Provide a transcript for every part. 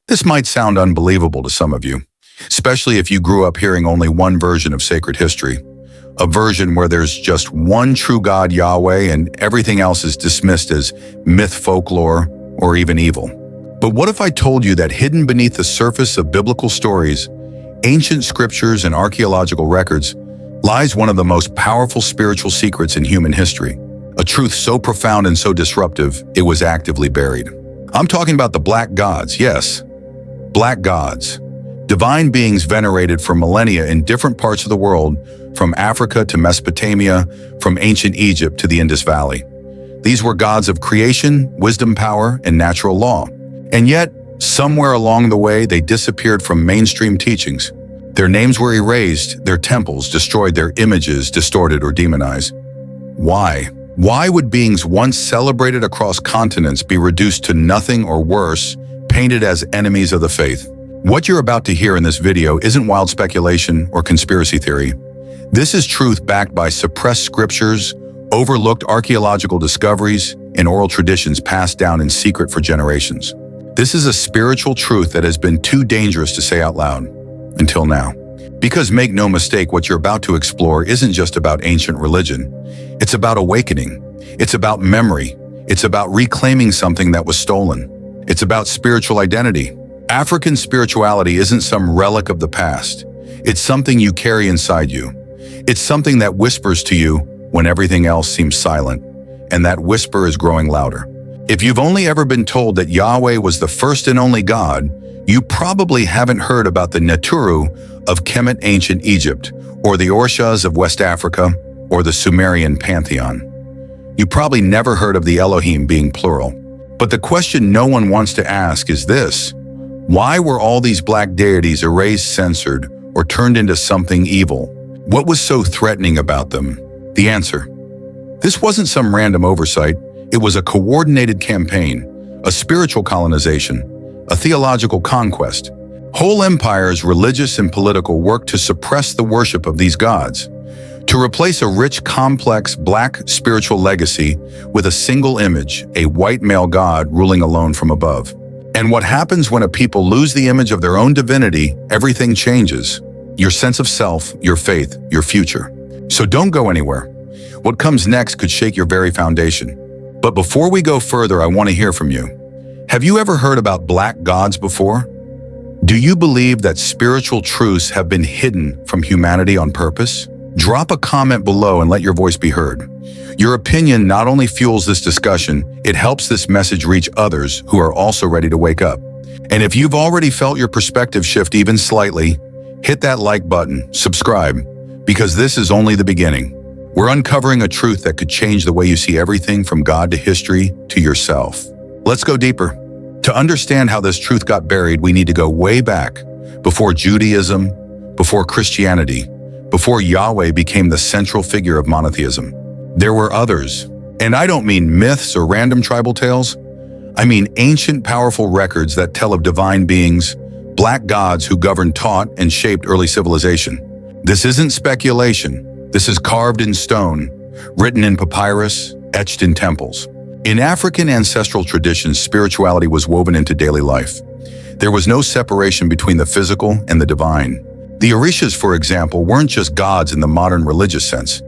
This might sound unbelievable to some of you, especially if you grew up hearing only one version of sacred history, a version where there's just one true God, Yahweh, and everything else is dismissed as myth, folklore, or even evil. But what if I told you that hidden beneath the surface of biblical stories, ancient scriptures, and archaeological records lies one of the most powerful spiritual secrets in human history, a truth so profound and so disruptive, it was actively buried. I'm talking about the black gods, yes, black gods, divine beings venerated for millennia in different parts of the world, from Africa to Mesopotamia, from ancient Egypt to the Indus Valley. These were gods of creation, wisdom, power, and natural law. And yet, somewhere along the way, they disappeared from mainstream teachings. Their names were erased, their temples destroyed, their images distorted or demonized. Why? Why would beings once celebrated across continents be reduced to nothing or worse, painted as enemies of the faith? What you're about to hear in this video isn't wild speculation or conspiracy theory. This is truth backed by suppressed scriptures, overlooked archaeological discoveries, and oral traditions passed down in secret for generations. This is a spiritual truth that has been too dangerous to say out loud, until now. Because make no mistake, what you're about to explore isn't just about ancient religion. It's about awakening. It's about memory. It's about reclaiming something that was stolen. It's about spiritual identity. African spirituality isn't some relic of the past. It's something you carry inside you. It's something that whispers to you when everything else seems silent, and that whisper is growing louder. If you've only ever been told that Yahweh was the first and only God, you probably haven't heard about the Neturu of Kemet, ancient Egypt, or the Orishas of West Africa, or the Sumerian pantheon. You probably never heard of the Elohim being plural. But the question no one wants to ask is this: why were all these black deities erased, censored, or turned into something evil? What was so threatening about them? The answer: this wasn't some random oversight. It was a coordinated campaign, a spiritual colonization, a theological conquest. Whole empires, religious and political, worked to suppress the worship of these gods, to replace a rich, complex, black spiritual legacy with a single image, a white male god ruling alone from above. And what happens when a people lose the image of their own divinity? Everything changes. Your sense of self, your faith, your future. So don't go anywhere. What comes next could shake your very foundation. But before we go further, I want to hear from you. Have you ever heard about black gods before? Do you believe that spiritual truths have been hidden from humanity on purpose? Drop a comment below and let your voice be heard. Your opinion not only fuels this discussion, it helps this message reach others who are also ready to wake up. And if you've already felt your perspective shift even slightly, hit that like button, subscribe, because this is only the beginning. We're uncovering a truth that could change the way you see everything from God to history to yourself. Let's go deeper. To understand how this truth got buried, we need to go way back, before Judaism, before Christianity, before Yahweh became the central figure of monotheism. There were others, and I don't mean myths or random tribal tales. I mean ancient, powerful records that tell of divine beings, black gods who governed, taught, and shaped early civilization. This isn't speculation. This is carved in stone, written in papyrus, etched in temples. In African ancestral traditions, spirituality was woven into daily life. There was no separation between the physical and the divine. The Orishas, for example, weren't just gods in the modern religious sense.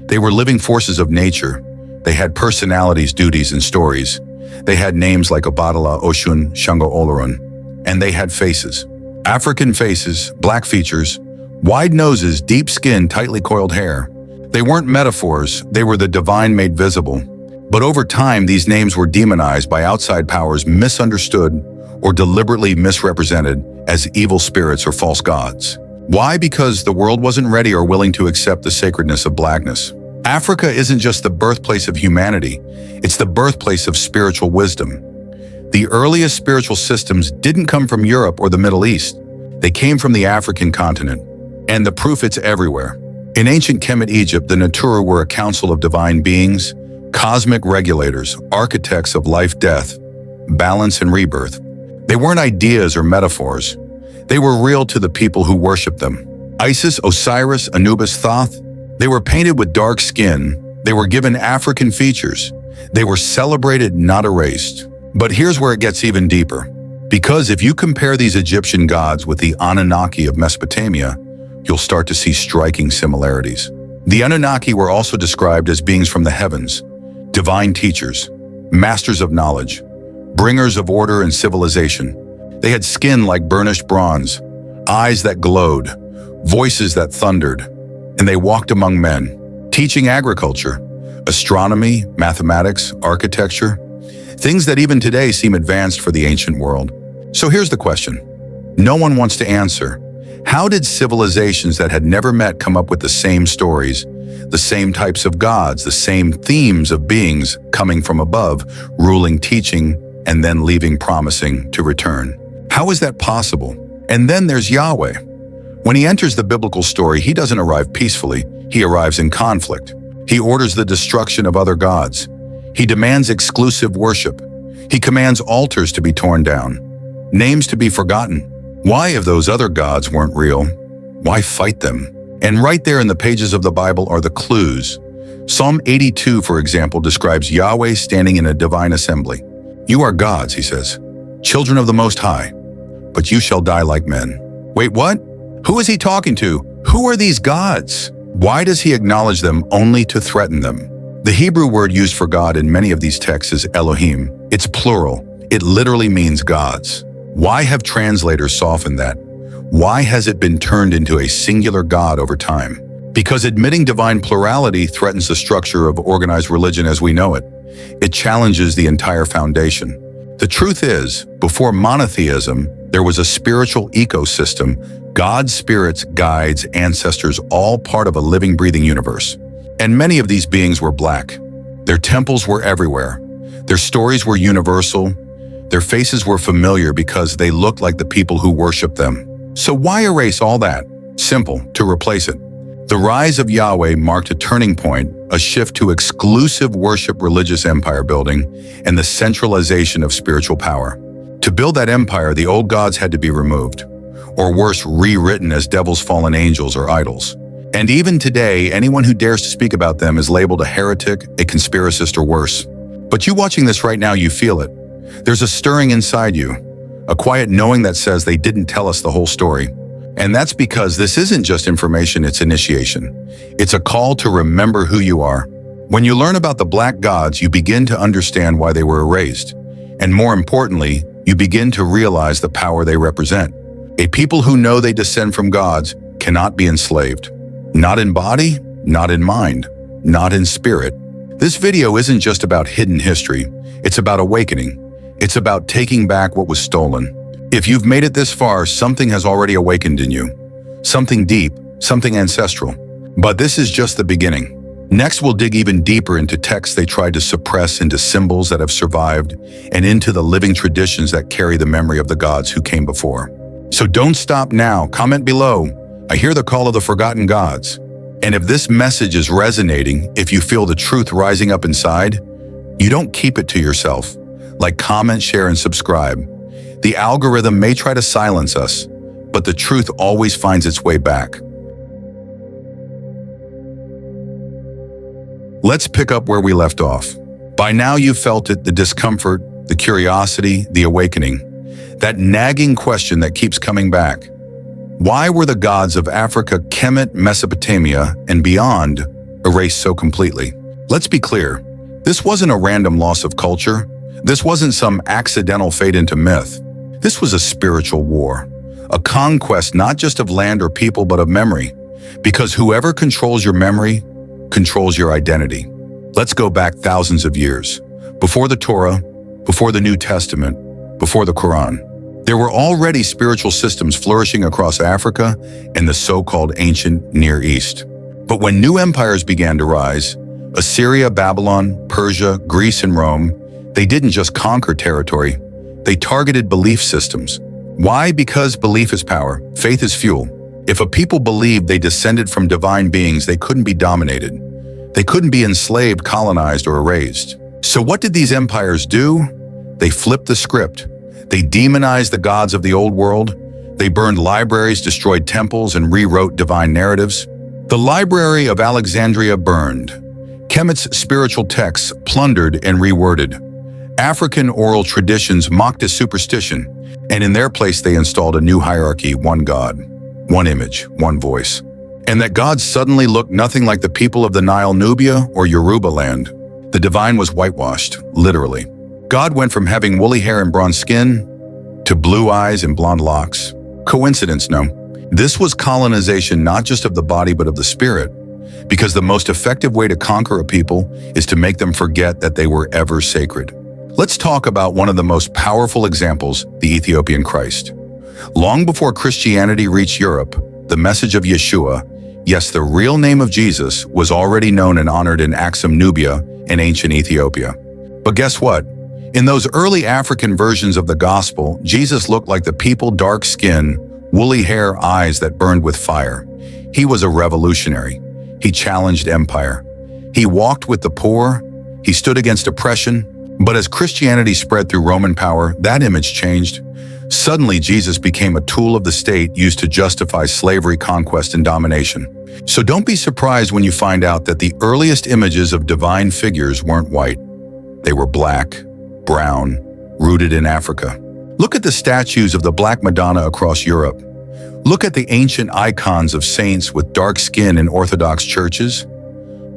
They were living forces of nature. They had personalities, duties, and stories. They had names like Obatala, Oshun, Shango, Olorun, and they had faces. African faces, black features, wide noses, deep skin, tightly coiled hair. They weren't metaphors, they were the divine made visible. But over time, these names were demonized by outside powers, misunderstood, or deliberately misrepresented as evil spirits or false gods. Why? Because the world wasn't ready or willing to accept the sacredness of blackness. Africa isn't just the birthplace of humanity, it's the birthplace of spiritual wisdom. The earliest spiritual systems didn't come from Europe or the Middle East. They came from the African continent. And the proof, it's everywhere. In ancient Kemet, Egypt, the Neturu were a council of divine beings, cosmic regulators, architects of life, death, balance, and rebirth. They weren't ideas or metaphors. They were real to the people who worshiped them. Isis, Osiris, Anubis, Thoth, they were painted with dark skin. They were given African features. They were celebrated, not erased. But here's where it gets even deeper. Because if you compare these Egyptian gods with the Anunnaki of Mesopotamia, you'll start to see striking similarities. The Anunnaki were also described as beings from the heavens, divine teachers, masters of knowledge, bringers of order and civilization. They had skin like burnished bronze, eyes that glowed, voices that thundered, and they walked among men, teaching agriculture, astronomy, mathematics, architecture, things that even today seem advanced for the ancient world. So here's the question. No one wants to answer. How did civilizations that had never met come up with the same stories, the same types of gods, the same themes of beings coming from above, ruling, teaching, and then leaving promising to return? How is that possible? And then there's Yahweh. When he enters the biblical story, he doesn't arrive peacefully. He arrives in conflict. He orders the destruction of other gods. He demands exclusive worship. He commands altars to be torn down, names to be forgotten. Why, if those other gods weren't real, why fight them? And right there in the pages of the Bible are the clues. Psalm 82, for example, describes Yahweh standing in a divine assembly. You are gods, he says, children of the Most High, but you shall die like men. Wait, what? Who is he talking to? Who are these gods? Why does he acknowledge them only to threaten them? The Hebrew word used for God in many of these texts is Elohim. It's plural. It literally means gods. Why have translators softened that? Why has it been turned into a singular God over time? Because admitting divine plurality threatens the structure of organized religion as we know it. It challenges the entire foundation. The truth is, before monotheism, there was a spiritual ecosystem, God's spirits, guides, ancestors, all part of a living, breathing universe. And many of these beings were black. Their temples were everywhere. Their stories were universal. Their faces were familiar because they looked like the people who worshiped them. So why erase all that? Simple, to replace it. The rise of Yahweh marked a turning point, a shift to exclusive worship, religious empire building, and the centralization of spiritual power. To build that empire, the old gods had to be removed, or worse, rewritten as devils, fallen angels, or idols. And even today, anyone who dares to speak about them is labeled a heretic, a conspiracist, or worse. But you watching this right now, you feel it. There's a stirring inside you, a quiet knowing that says they didn't tell us the whole story. And that's because this isn't just information, it's initiation. It's a call to remember who you are. When you learn about the black gods, you begin to understand why they were erased. And more importantly, you begin to realize the power they represent. A people who know they descend from gods cannot be enslaved. Not in body, not in mind, not in spirit. This video isn't just about hidden history. It's about awakening. It's about taking back what was stolen. If you've made it this far, something has already awakened in you. Something deep, something ancestral. But this is just the beginning. Next, we'll dig even deeper into texts they tried to suppress, into symbols that have survived, and into the living traditions that carry the memory of the gods who came before. So don't stop now. Comment below. I hear the call of the forgotten gods. And if this message is resonating, if you feel the truth rising up inside, you don't keep it to yourself. Like, comment, share, and subscribe. The algorithm may try to silence us, but the truth always finds its way back. Let's pick up where we left off. By now you've felt it, the discomfort, the curiosity, the awakening. That nagging question that keeps coming back. Why were the gods of Africa, Kemet, Mesopotamia, and beyond erased so completely? Let's be clear, this wasn't a random loss of culture. This wasn't some accidental fade into myth. This was a spiritual war, a conquest not just of land or people, but of memory. Because whoever controls your memory controls your identity. Let's go back thousands of years. Before the Torah, before the New Testament, before the Quran, there were already spiritual systems flourishing across Africa and the so-called ancient Near East. But when new empires began to rise, Assyria, Babylon, Persia, Greece, and Rome, they didn't just conquer territory, they targeted belief systems. Why? Because belief is power, faith is fuel. If a people believed they descended from divine beings, they couldn't be dominated. They couldn't be enslaved, colonized, or erased. So what did these empires do? They flipped the script. They demonized the gods of the old world. They burned libraries, destroyed temples, and rewrote divine narratives. The Library of Alexandria burned. Kemet's spiritual texts plundered and reworded. African oral traditions mocked as superstition, and in their place they installed a new hierarchy: one God, one image, one voice. And that God suddenly looked nothing like the people of the Nile, Nubia, or Yoruba land. The divine was whitewashed, literally. God went from having woolly hair and bronze skin to blue eyes and blonde locks. Coincidence? No. This was colonization not just of the body but of the spirit, because the most effective way to conquer a people is to make them forget that they were ever sacred. Let's talk about one of the most powerful examples, the Ethiopian Christ. Long before Christianity reached Europe, the message of Yeshua, yes, the real name of Jesus, was already known and honored in Axum, Nubia, in ancient Ethiopia. But guess what? In those early African versions of the gospel, Jesus looked like the people: dark skin, woolly hair, eyes that burned with fire. He was a revolutionary. He challenged empire. He walked with the poor. He stood against oppression. But as Christianity spread through Roman power, that image changed. Suddenly, Jesus became a tool of the state used to justify slavery, conquest, and domination. So don't be surprised when you find out that the earliest images of divine figures weren't white. They were black, brown, rooted in Africa. Look at the statues of the Black Madonna across Europe. Look at the ancient icons of saints with dark skin in Orthodox churches.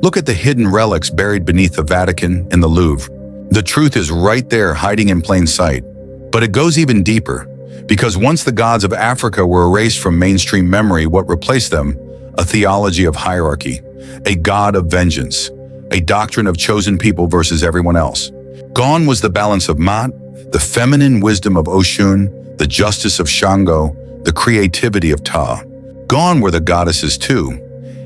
Look at the hidden relics buried beneath the Vatican and the Louvre. The truth is right there, hiding in plain sight. But it goes even deeper, because once the gods of Africa were erased from mainstream memory, what replaced them? A theology of hierarchy, a god of vengeance, a doctrine of chosen people versus everyone else. Gone was the balance of Mat, the feminine wisdom of Oshun, the justice of Shango, the creativity of Ta. Gone were the goddesses too.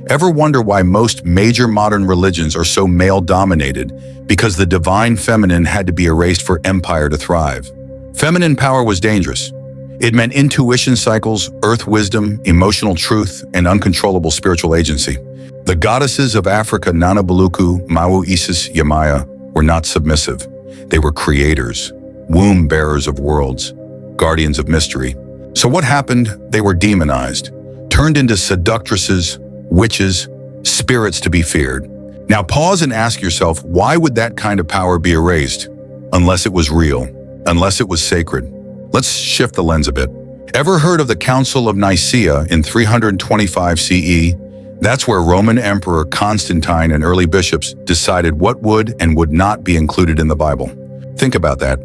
Ever wonder why most major modern religions are so male-dominated? Because the divine feminine had to be erased for empire to thrive. Feminine power was dangerous. It meant intuition cycles, earth wisdom, emotional truth, and uncontrollable spiritual agency. The goddesses of Africa, Nana Buluku, Mawu, Isis, Yamaya, were not submissive. They were creators, womb bearers of worlds, guardians of mystery. So what happened? They were demonized, turned into seductresses, witches, spirits to be feared. Now pause and ask yourself, why would that kind of power be erased? Unless it was real, unless it was sacred. Let's shift the lens a bit. Ever heard of the Council of Nicaea in 325 CE? That's where Roman Emperor Constantine and early bishops decided what would and would not be included in the Bible. Think about that.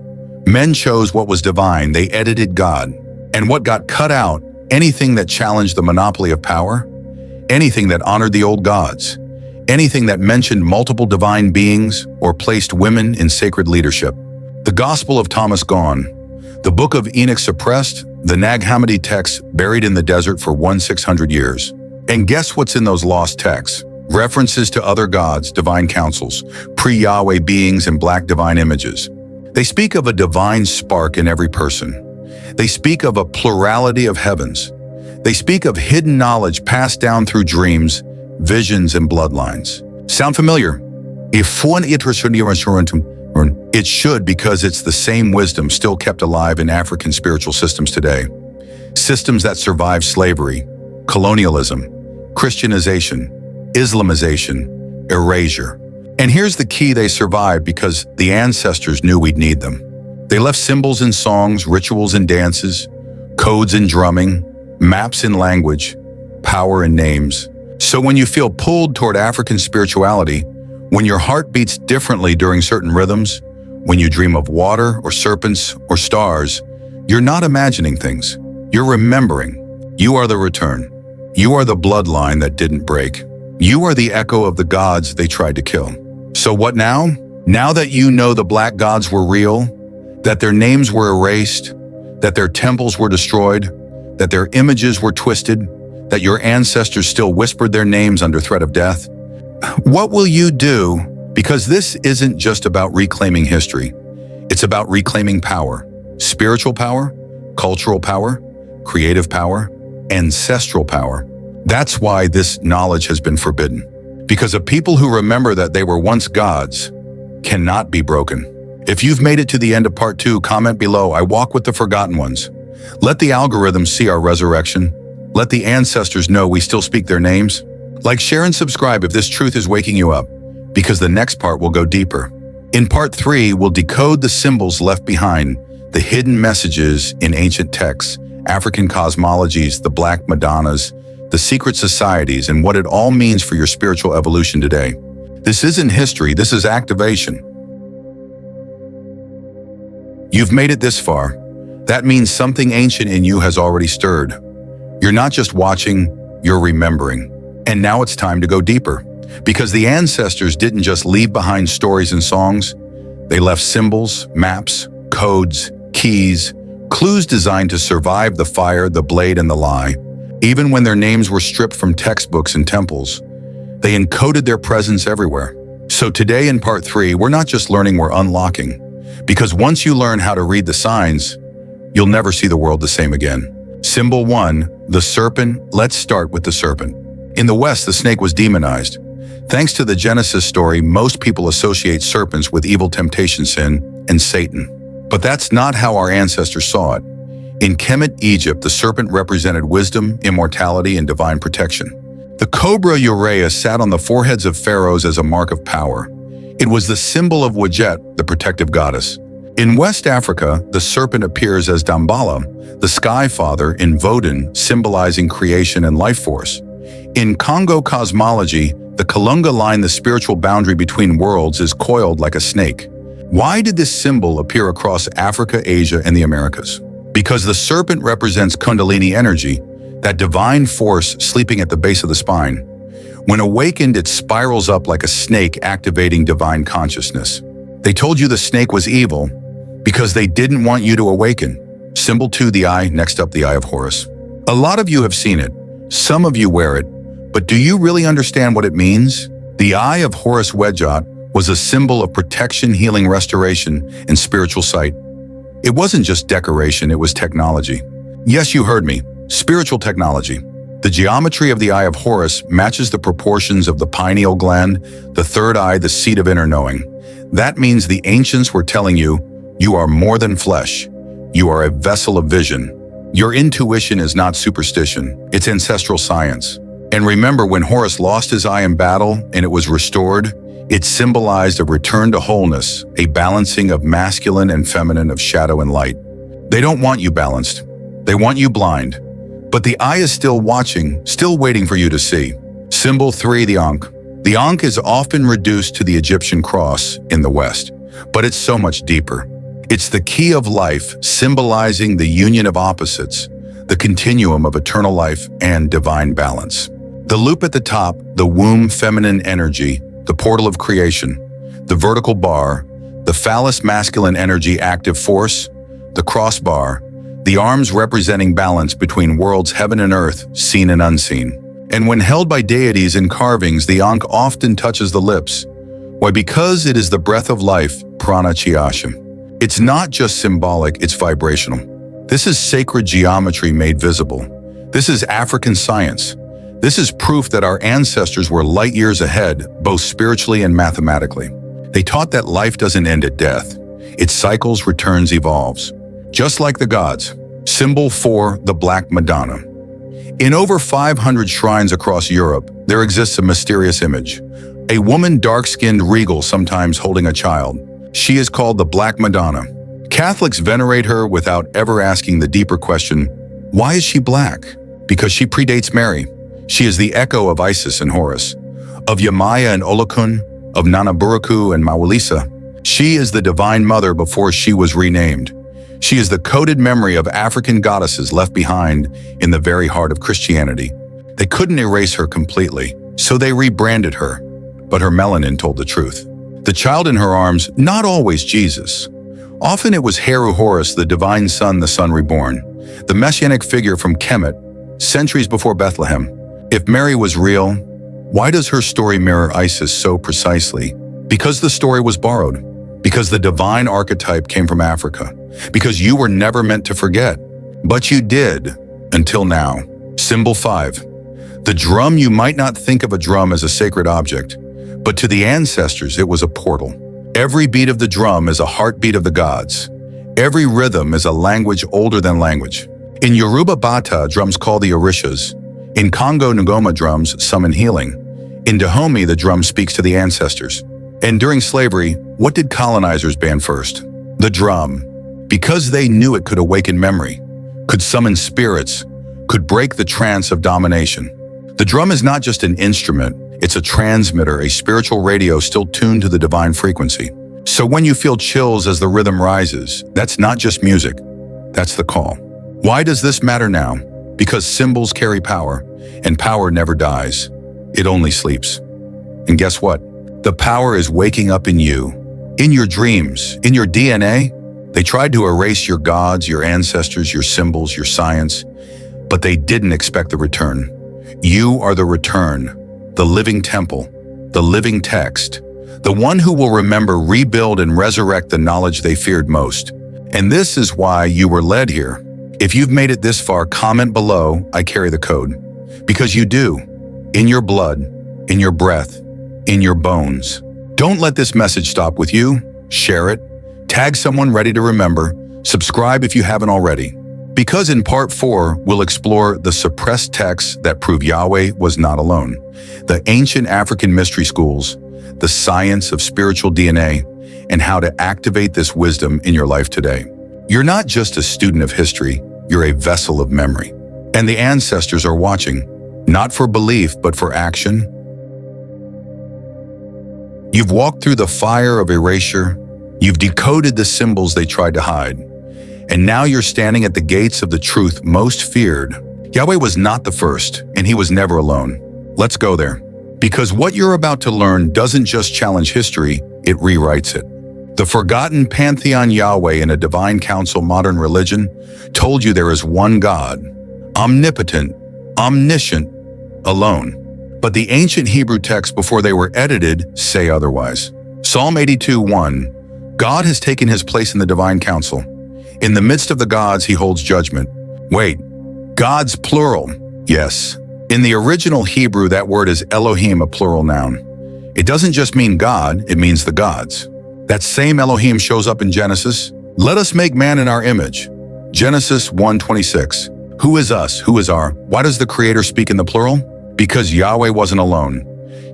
Men chose what was divine, they edited God. And what got cut out? Anything that challenged the monopoly of power, anything that honored the old gods, anything that mentioned multiple divine beings or placed women in sacred leadership. The Gospel of Thomas gone, the Book of Enoch suppressed, the Nag Hammadi texts buried in the desert for 1,600 years. And guess what's in those lost texts? References to other gods, divine councils, pre-Yahweh beings, and black divine images. They speak of a divine spark in every person. They speak of a plurality of heavens. They speak of hidden knowledge passed down through dreams, visions, and bloodlines. Sound familiar? It should, because it's the same wisdom still kept alive in African spiritual systems today. Systems that survived slavery, colonialism, Christianization, Islamization, erasure. And here's the key: they survived because the ancestors knew we'd need them. They left symbols in songs, rituals in dances, codes in drumming, maps in language, power in names. So when you feel pulled toward African spirituality, when your heart beats differently during certain rhythms, when you dream of water or serpents or stars, you're not imagining things. You're remembering. You are the return. You are the bloodline that didn't break. You are the echo of the gods they tried to kill. So what now? Now that you know the black gods were real, that their names were erased, that their temples were destroyed, that their images were twisted, that your ancestors still whispered their names under threat of death, what will you do? Because this isn't just about reclaiming history. It's about reclaiming power, spiritual power, cultural power, creative power, ancestral power. That's why this knowledge has been forbidden. Because a people who remember that they were once gods cannot be broken. If you've made it to the end of part 2, comment below. I walk with the forgotten ones. Let the algorithm see our resurrection. Let the ancestors know we still speak their names. Like, share, and subscribe if this truth is waking you up, because the next part will go deeper. In part 3, we'll decode the symbols left behind, the hidden messages in ancient texts, African cosmologies, the Black Madonnas, the secret societies, and what it all means for your spiritual evolution today. This isn't history, this is activation. You've made it this far. That means something ancient in you has already stirred. You're not just watching, you're remembering. And now it's time to go deeper. Because the ancestors didn't just leave behind stories and songs, they left symbols, maps, codes, keys, clues designed to survive the fire, the blade, and the lie. Even when their names were stripped from textbooks and temples, they encoded their presence everywhere. So today in part 3, we're not just learning, we're unlocking. Because once you learn how to read the signs, you'll never see the world the same again. Symbol 1, the serpent. Let's start with the serpent. In the West, the snake was demonized. Thanks to the Genesis story, most people associate serpents with evil, temptation, sin, and Satan. But that's not how our ancestors saw it. In Kemet, Egypt, the serpent represented wisdom, immortality, and divine protection. The cobra Urea sat on the foreheads of pharaohs as a mark of power. It was the symbol of Wadjet, the protective goddess. In West Africa, the serpent appears as Dambala, the sky father, in Vodun, symbolizing creation and life force. In Congo cosmology, the Kalunga line, the spiritual boundary between worlds, is coiled like a snake. Why did this symbol appear across Africa, Asia, and the Americas? Because the serpent represents Kundalini energy, that divine force sleeping at the base of the spine. When awakened, it spirals up like a snake, activating divine consciousness. They told you the snake was evil because they didn't want you to awaken. Symbol 2, the eye, next up the Eye of Horus. A lot of you have seen it. Some of you wear it. But do you really understand what it means? The Eye of Horus Wedjot was a symbol of protection, healing, restoration, and spiritual sight. It wasn't just decoration, it was technology. Yes, you heard me. Spiritual technology. The geometry of the Eye of Horus matches the proportions of the pineal gland, the third eye, the seat of inner knowing. That means the ancients were telling you, you are more than flesh. You are a vessel of vision. Your intuition is not superstition, it's ancestral science. And remember, when Horus lost his eye in battle and it was restored, it symbolized a return to wholeness, a balancing of masculine and feminine, of shadow and light. They don't want you balanced. They want you blind. But the eye is still watching, still waiting for you to see. Symbol 3, the Ankh. The Ankh is often reduced to the Egyptian cross in the West, but it's so much deeper. It's the key of life, symbolizing the union of opposites, the continuum of eternal life and divine balance. The loop at the top, the womb, feminine energy, the portal of creation, the vertical bar, the phallus, masculine energy, active force, the crossbar, the arms representing balance between worlds, heaven and earth, seen and unseen. And when held by deities in carvings, the Ankh often touches the lips. Why? Because it is the breath of life, prana chiasham. It's not just symbolic, it's vibrational. This is sacred geometry made visible. This is African science. This is proof that our ancestors were light years ahead, both spiritually and mathematically. They taught that life doesn't end at death. It cycles, returns, evolves. Just like the gods. Symbol 4, the Black Madonna. In over 500 shrines across Europe, there exists a mysterious image. A woman, dark-skinned, regal, sometimes holding a child. She is called the Black Madonna. Catholics venerate her without ever asking the deeper question, why is she black? Because she predates Mary. She is the echo of Isis and Horus, of Yamaya and Olokun, of Nanaburuku and Mawalisa. She is the divine mother before she was renamed. She is the coded memory of African goddesses left behind in the very heart of Christianity. They couldn't erase her completely, so they rebranded her. But her melanin told the truth. The child in her arms, not always Jesus. Often it was Heru Horus, the divine son, the son reborn, the messianic figure from Kemet, centuries before Bethlehem. If Mary was real, why does her story mirror Isis so precisely? Because the story was borrowed. Because the divine archetype came from Africa. Because you were never meant to forget. But you did, until now. Symbol 5. The drum. You might not think of a drum as a sacred object, but to the ancestors it was a portal. Every beat of the drum is a heartbeat of the gods. Every rhythm is a language older than language. In Yoruba Bata, drums call the Orishas. In Congo Ngoma, drums summon healing. In Dahomey, the drum speaks to the ancestors. And during slavery, what did colonizers ban first? The drum. Because they knew it could awaken memory, could summon spirits, could break the trance of domination. The drum is not just an instrument, it's a transmitter, a spiritual radio still tuned to the divine frequency. So when you feel chills as the rhythm rises, that's not just music, that's the call. Why does this matter now? Because symbols carry power, and power never dies. It only sleeps. And guess what? The power is waking up in you, in your dreams, in your DNA. They tried to erase your gods, your ancestors, your symbols, your science, but they didn't expect the return. You are the return, the living temple, the living text, the one who will remember, rebuild, and resurrect the knowledge they feared most. And this is why you were led here. If you've made it this far, comment below, I carry the code. Because you do, in your blood, in your breath, in your bones. Don't let this message stop with you. Share it. Tag someone ready to remember. Subscribe if you haven't already. Because in part 4, we'll explore the suppressed texts that prove Yahweh was not alone, the ancient African mystery schools, the science of spiritual DNA, and how to activate this wisdom in your life today. You're not just a student of history, you're a vessel of memory. And the ancestors are watching, not for belief, but for action. You've walked through the fire of erasure, you've decoded the symbols they tried to hide, and now you're standing at the gates of the truth most feared. Yahweh was not the first, and he was never alone. Let's go there. Because what you're about to learn doesn't just challenge history, it rewrites it. The forgotten pantheon Yahweh in a divine council modern religion told you there is one God, omnipotent, omniscient, alone. But the ancient Hebrew texts before they were edited say otherwise. Psalm 82:1, God has taken his place in the divine council. In the midst of the gods, he holds judgment. Wait, gods plural? Yes. In the original Hebrew, that word is Elohim, a plural noun. It doesn't just mean God, it means the gods. That same Elohim shows up in Genesis. Let us make man in our image. Genesis 1:26. Who is us? Who is our? Why does the Creator speak in the plural? Because Yahweh wasn't alone.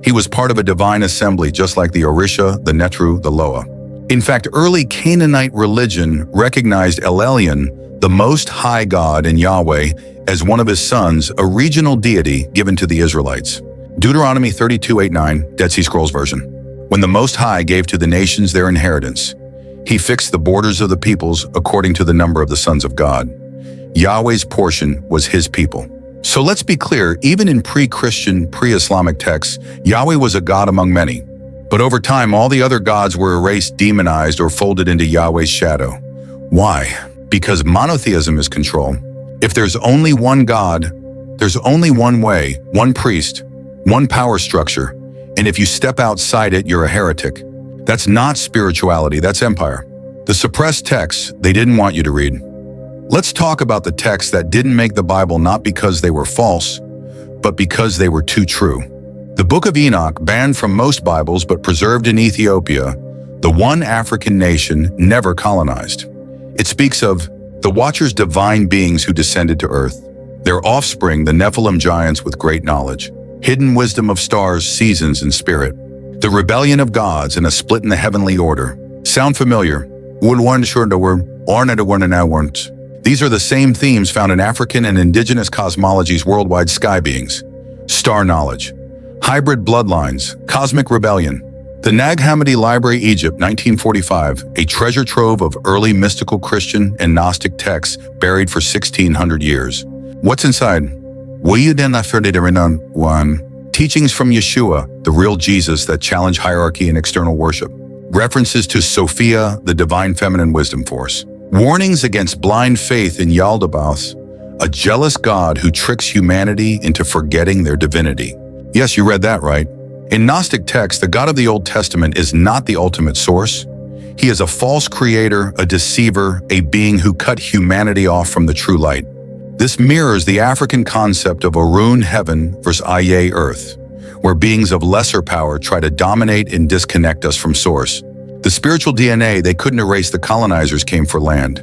He was part of a divine assembly, just like the Orisha, the Netru, the Loa. In fact, early Canaanite religion recognized El Elyon, the Most High God, and Yahweh as one of his sons, a regional deity given to the Israelites. Deuteronomy 32:8-9, Dead Sea Scrolls version. When the Most High gave to the nations their inheritance, he fixed the borders of the peoples according to the number of the sons of God. Yahweh's portion was his people. So let's be clear, even in pre-Christian, pre-Islamic texts, Yahweh was a God among many. But over time, all the other gods were erased, demonized, or folded into Yahweh's shadow. Why? Because monotheism is control. If there's only one God, there's only one way, one priest, one power structure, and if you step outside it, you're a heretic. That's not spirituality, that's empire. The suppressed texts they didn't want you to read. Let's talk about the texts that didn't make the Bible not because they were false, but because they were too true. The Book of Enoch, banned from most Bibles but preserved in Ethiopia, the one African nation never colonized. It speaks of the Watchers, divine beings who descended to earth, their offspring, the Nephilim giants with great knowledge, hidden wisdom of stars, seasons, and spirit, the rebellion of gods, and a split in the heavenly order. Sound familiar? These are the same themes found in African and indigenous cosmologies worldwide: sky beings, star knowledge, hybrid bloodlines, cosmic rebellion. The Nag Hammadi Library, Egypt, 1945, a treasure trove of early mystical Christian and Gnostic texts buried for 1,600 years. What's inside? Teachings from Yeshua, the real Jesus that challenge hierarchy and external worship. References to Sophia, the divine feminine wisdom force. Warnings against blind faith in Yaldabaoth, a jealous God who tricks humanity into forgetting their divinity. Yes, you read that right. In Gnostic texts, the God of the Old Testament is not the ultimate source. He is a false creator, a deceiver, a being who cut humanity off from the true light. This mirrors the African concept of Orun, heaven, versus Aye, earth, where beings of lesser power try to dominate and disconnect us from source. The spiritual DNA they couldn't erase. The colonizers came for land.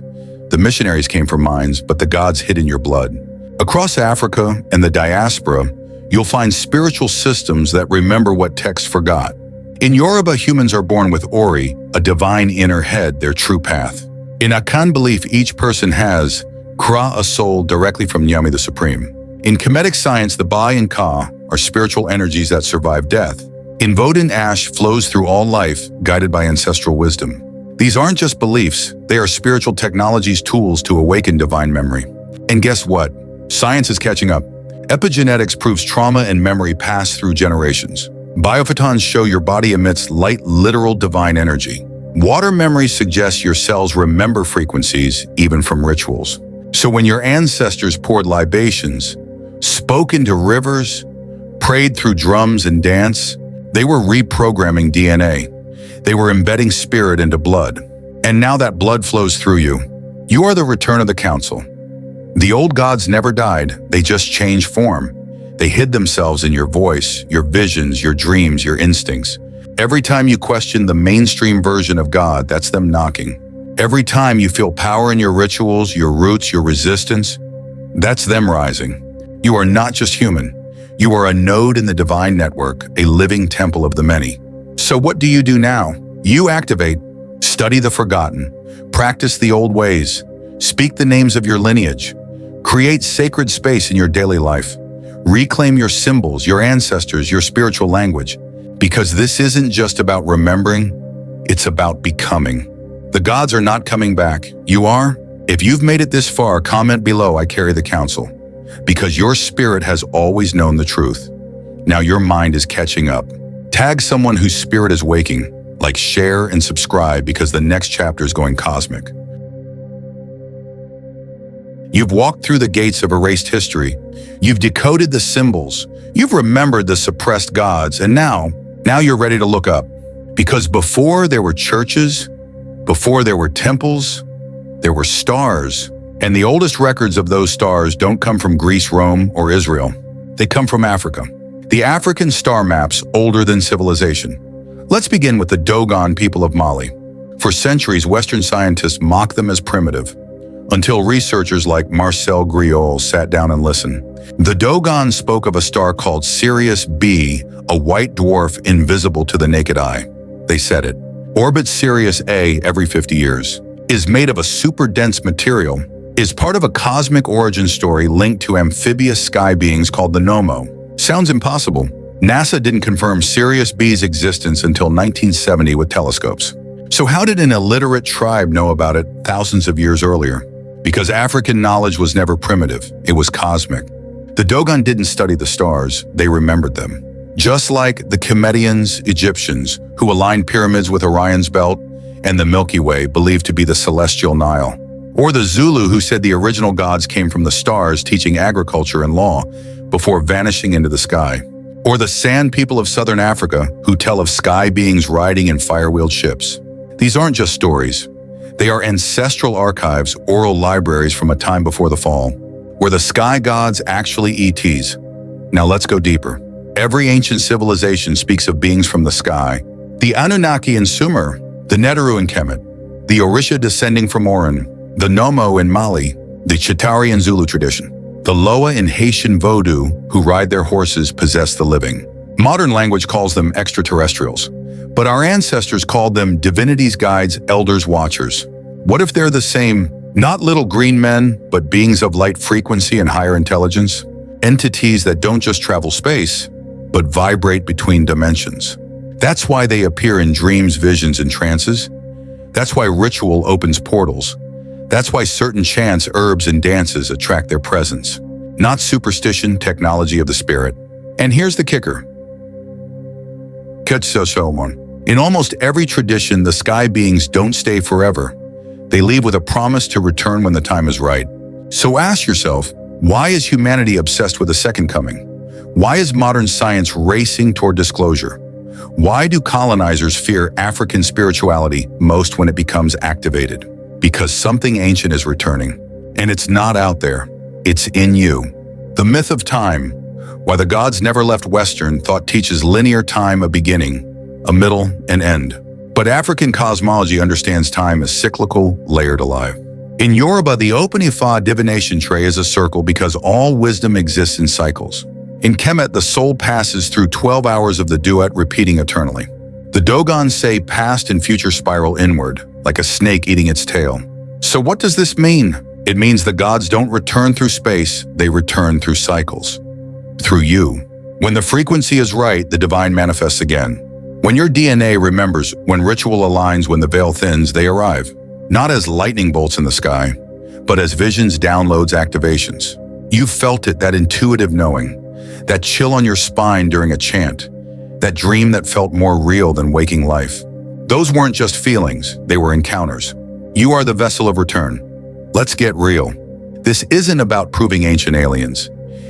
The missionaries came for mines, but the gods hid in your blood. Across Africa and the diaspora, you'll find spiritual systems that remember what texts forgot. In Yoruba, humans are born with Ori, a divine inner head, their true path. In Akan belief, each person has Kra, a soul directly from Nyami the Supreme. In Kemetic science, the Ba and Ka are spiritual energies that survive death. In Vodun, ash flows through all life, guided by ancestral wisdom. These aren't just beliefs, they are spiritual technologies, tools to awaken divine memory. And guess what? Science is catching up. Epigenetics proves trauma and memory pass through generations. Biophotons show your body emits light, literal divine energy. Water memory suggests your cells remember frequencies, even from rituals. So when your ancestors poured libations, spoke into rivers, prayed through drums and dance, they were reprogramming DNA. They were embedding spirit into blood. And now that blood flows through you. You are the return of the council. The old gods never died, they just changed form. They hid themselves in your voice, your visions, your dreams, your instincts. Every time you question the mainstream version of God, that's them knocking. Every time you feel power in your rituals, your roots, your resistance, that's them rising. You are not just human. You are a node in the divine network, a living temple of the many. So what do you do now? You activate, study the forgotten, practice the old ways, speak the names of your lineage, create sacred space in your daily life, reclaim your symbols, your ancestors, your spiritual language, because this isn't just about remembering, it's about becoming. The gods are not coming back. You are? If you've made it this far, comment below, I carry the counsel. Because your spirit has always known the truth. Now your mind is catching up. Tag someone whose spirit is waking, like share and subscribe because the next chapter is going cosmic. You've walked through the gates of erased history. You've decoded the symbols. You've remembered the suppressed gods. And now you're ready to look up. Because before there were churches, before there were temples, there were stars. And the oldest records of those stars don't come from Greece, Rome, or Israel. They come from Africa. The African star maps older than civilization. Let's begin with the Dogon people of Mali. For centuries, Western scientists mocked them as primitive, until researchers like Marcel Griol sat down and listened. The Dogon spoke of a star called Sirius B, a white dwarf invisible to the naked eye. They said it orbits Sirius A every 50 years, is made of a super dense material, is part of a cosmic origin story linked to amphibious sky beings called the Nomo. Sounds impossible. NASA didn't confirm Sirius B's existence until 1970 with telescopes. So how did an illiterate tribe know about it thousands of years earlier? Because African knowledge was never primitive, it was cosmic. The Dogon didn't study the stars, they remembered them. Just like the Kemetians, Egyptians, who aligned pyramids with Orion's belt, and the Milky Way, believed to be the celestial Nile. Or the Zulu, who said the original gods came from the stars, teaching agriculture and law, before vanishing into the sky. Or the San people of southern Africa, who tell of sky beings riding in fire-wheeled ships. These aren't just stories. They are ancestral archives, oral libraries from a time before the fall, where the sky gods actually ETs. Now let's go deeper. Every ancient civilization speaks of beings from the sky. The Anunnaki in Sumer, the Neteru in Kemet, the Orisha descending from Orin, the Nomo in Mali, the Chitauri in Zulu tradition. The Loa in Haitian Vodou, who ride their horses, possess the living. Modern language calls them extraterrestrials, but our ancestors called them divinities, guides, elders, watchers. What if they're the same, not little green men, but beings of light frequency and higher intelligence? Entities that don't just travel space, but vibrate between dimensions. That's why they appear in dreams, visions, and trances. That's why ritual opens portals. That's why certain chants, herbs, and dances attract their presence. Not superstition, technology of the spirit. And here's the kicker. In almost every tradition, the sky beings don't stay forever. They leave with a promise to return when the time is right. So ask yourself, why is humanity obsessed with a second coming? Why is modern science racing toward disclosure? Why do colonizers fear African spirituality most when it becomes activated? Because something ancient is returning, and it's not out there, it's in you. The myth of time, why the gods never left Western thought teaches linear time, a beginning, a middle, and end. But African cosmology understands time as cyclical, layered alive. In Yoruba, the Open Ifa divination tray is a circle because all wisdom exists in cycles. In Kemet, the soul passes through 12 hours of the duet, repeating eternally. The Dogons say past and future spiral inward, like a snake eating its tail. So what does this mean? It means the gods don't return through space, they return through cycles. Through you. When the frequency is right, the divine manifests again. When your DNA remembers, when ritual aligns, when the veil thins, they arrive. Not as lightning bolts in the sky, but as visions, downloads, activations. You've felt it, that intuitive knowing, that chill on your spine during a chant, that dream that felt more real than waking life. Those weren't just feelings, they were encounters. You are the vessel of return. Let's get real. This isn't about proving ancient aliens.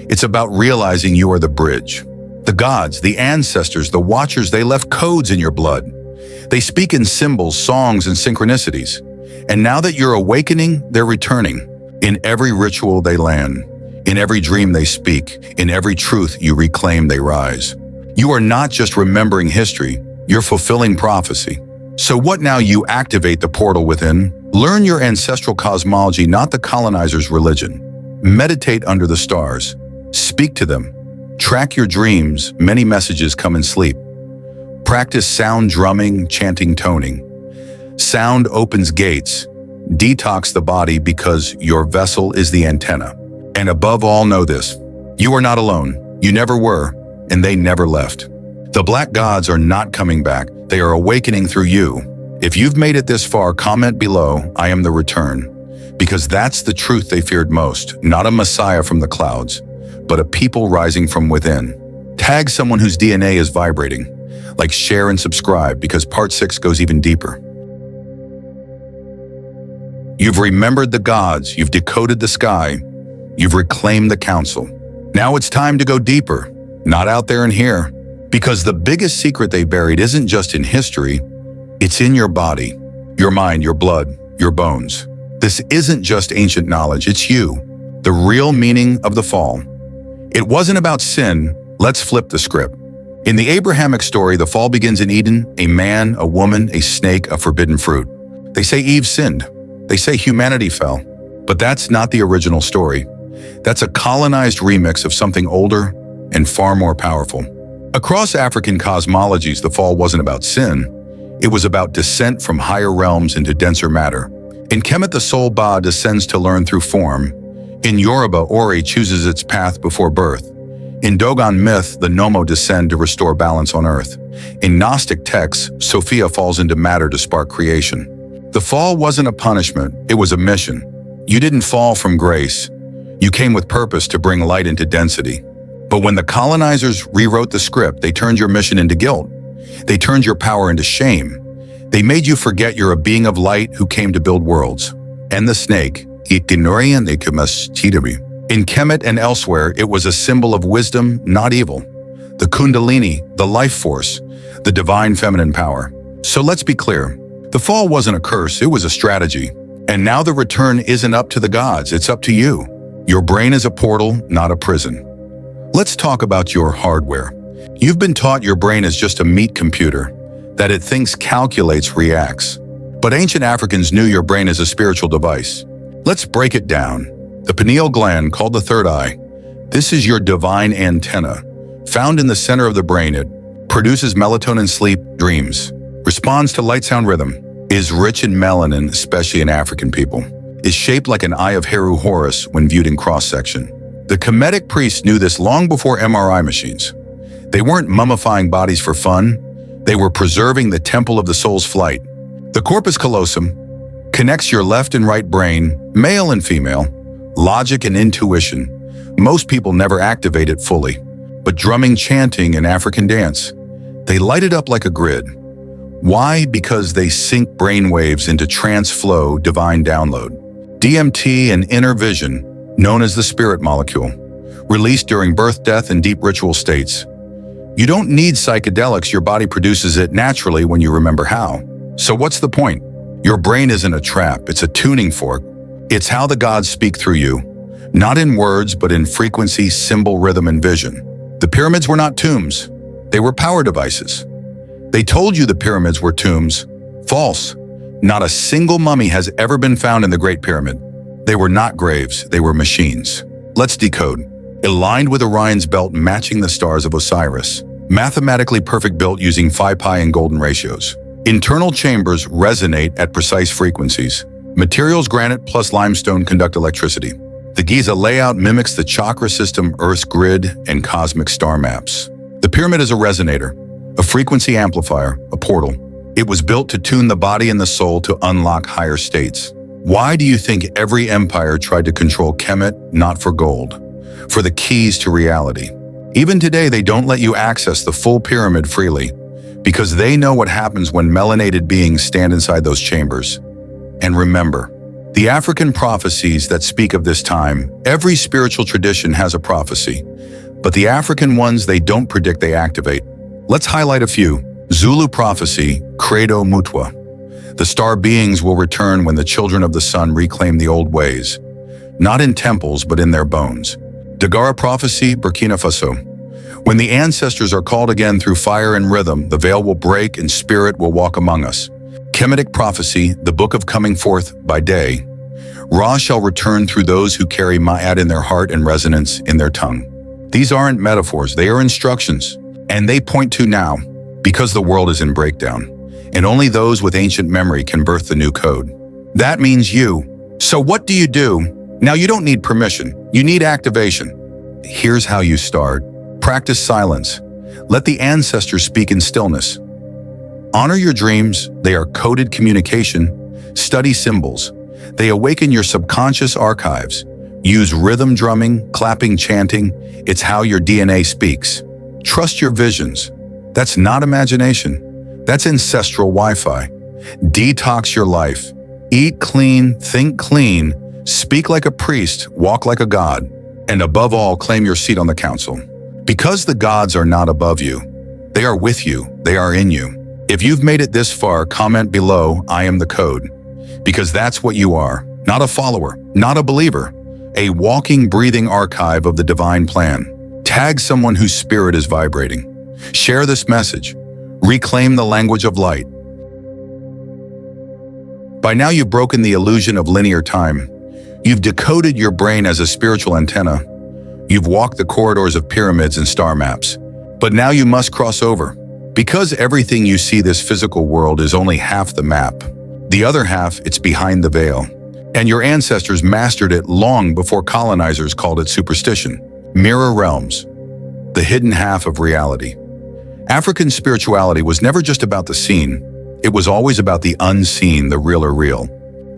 It's about realizing you are the bridge. The gods, the ancestors, the watchers, they left codes in your blood. They speak in symbols, songs, and synchronicities. And now that you're awakening, they're returning. In every ritual they land. In every dream they speak. In every truth you reclaim, they rise. You are not just remembering history, you're fulfilling prophecy. So what now? You activate the portal within. Learn your ancestral cosmology, not the colonizer's religion. Meditate under the stars. Speak to them. Track your dreams. Many messages come in sleep. Practice sound drumming, chanting, toning. Sound opens gates. Detox the body because your vessel is the antenna. And above all, know this. You are not alone. You never were, and they never left. The black gods are not coming back. They are awakening through you. If you've made it this far, comment below, I am the return. Because that's the truth they feared most. Not a messiah from the clouds, but a people rising from within. Tag someone whose DNA is vibrating. Like, share, and subscribe, because part 6 goes even deeper. You've remembered the gods, you've decoded the sky, you've reclaimed the council. Now it's time to go deeper, not out there and here. Because the biggest secret they buried isn't just in history, it's in your body, your mind, your blood, your bones. This isn't just ancient knowledge, it's you, the real meaning of the fall. It wasn't about sin. Let's flip the script. In the Abrahamic story, the fall begins in Eden, a man, a woman, a snake, a forbidden fruit. They say Eve sinned. They say humanity fell. But that's not the original story. That's a colonized remix of something older and far more powerful. Across African cosmologies, the fall wasn't about sin. It was about descent from higher realms into denser matter. In Kemet, the soul Ba descends to learn through form. In Yoruba, Ori chooses its path before birth. In Dogon myth, the Nomo descend to restore balance on earth. In Gnostic texts, Sophia falls into matter to spark creation. The fall wasn't a punishment, it was a mission. You didn't fall from grace. You came with purpose to bring light into density. But when the colonizers rewrote the script, they turned your mission into guilt. They turned your power into shame. They made you forget you're a being of light who came to build worlds. And the snake, in Kemet and elsewhere, it was a symbol of wisdom, not evil. The Kundalini, the life force, the divine feminine power. So let's be clear. The fall wasn't a curse, it was a strategy. And now the return isn't up to the gods, it's up to you. Your brain is a portal, not a prison. Let's talk about your hardware. You've been taught your brain is just a meat computer, that it thinks, calculates, reacts. But ancient Africans knew your brain is a spiritual device. Let's break it down. The pineal gland, called the third eye, this is your divine antenna. Found in the center of the brain, it produces melatonin, sleep, dreams, responds to light sound rhythm, is rich in melanin, especially in African people, is shaped like an eye of Heru Horus when viewed in cross-section. The Kemetic priests knew this long before MRI machines. They weren't mummifying bodies for fun, they were preserving the temple of the soul's flight. The corpus callosum connects your left and right brain, male and female, logic and intuition. Most people never activate it fully, but drumming, chanting, and African dance, they light it up like a grid. Why? Because they sync brainwaves into trance flow, divine download. DMT and inner vision, known as the spirit molecule, released during birth, death, and deep ritual states. You don't need psychedelics, your body produces it naturally when you remember how. So what's the point? Your brain isn't a trap, it's a tuning fork. It's how the gods speak through you, not in words, but in frequency, symbol, rhythm, and vision. The pyramids were not tombs, they were power devices. They told you the pyramids were tombs. False. Not a single mummy has ever been found in the Great Pyramid. They were not graves, they were machines. Let's decode. Aligned with Orion's belt, matching the stars of Osiris. mathematically perfect, built using phi pi and golden ratios. Internal chambers resonate at precise frequencies. Materials granite plus limestone conduct electricity. The Giza layout mimics the chakra system, Earth's grid, and cosmic star maps. The pyramid is a resonator, a frequency amplifier, a portal. It was built to tune the body and the soul to unlock higher states. Why do you think every empire tried to control Kemet? Not for gold, for the keys to reality. Even today, they don't let you access the full pyramid freely, because they know what happens when melanated beings stand inside those chambers. And remember, the African prophecies that speak of this time, every spiritual tradition has a prophecy, but the African ones they don't predict, they activate. Let's highlight a few. Zulu prophecy, Credo Mutwa. The star beings will return when the children of the sun reclaim the old ways, not in temples but in their bones. Dagara prophecy, Burkina Faso. When the ancestors are called again through fire and rhythm, the veil will break and spirit will walk among us. Kemetic prophecy, the book of coming forth by day. Ra shall return through those who carry Ma'at in their heart and resonance in their tongue. These aren't metaphors, they are instructions, and they point to now, because the world is in breakdown, and only those with ancient memory can birth the new code. That means you. So what do you do? Now you don't need permission, you need activation. Here's how you start. Practice silence. Let the ancestors speak in stillness. Honor your dreams, they are coded communication. Study symbols. They awaken your subconscious archives. Use rhythm drumming, clapping, chanting. It's how your DNA speaks. Trust your visions. That's not imagination. That's ancestral Wi-Fi. Detox your life. Eat clean, think clean, speak like a priest, walk like a god, and above all, claim your seat on the council. Because the gods are not above you. They are with you. They are in you. If you've made it this far, comment below, I am the code. Because that's what you are. Not a follower, not a believer. A walking, breathing archive of the divine plan. Tag someone whose spirit is vibrating. Share this message. Reclaim the language of light. By now you've broken the illusion of linear time. You've decoded your brain as a spiritual antenna. You've walked the corridors of pyramids and star maps. But now you must cross over. Because everything you see this physical world is only half the map. The other half, it's behind the veil. And your ancestors mastered it long before colonizers called it superstition. Mirror realms, the hidden half of reality. African spirituality was never just about the seen. It was always about the unseen, the real or real.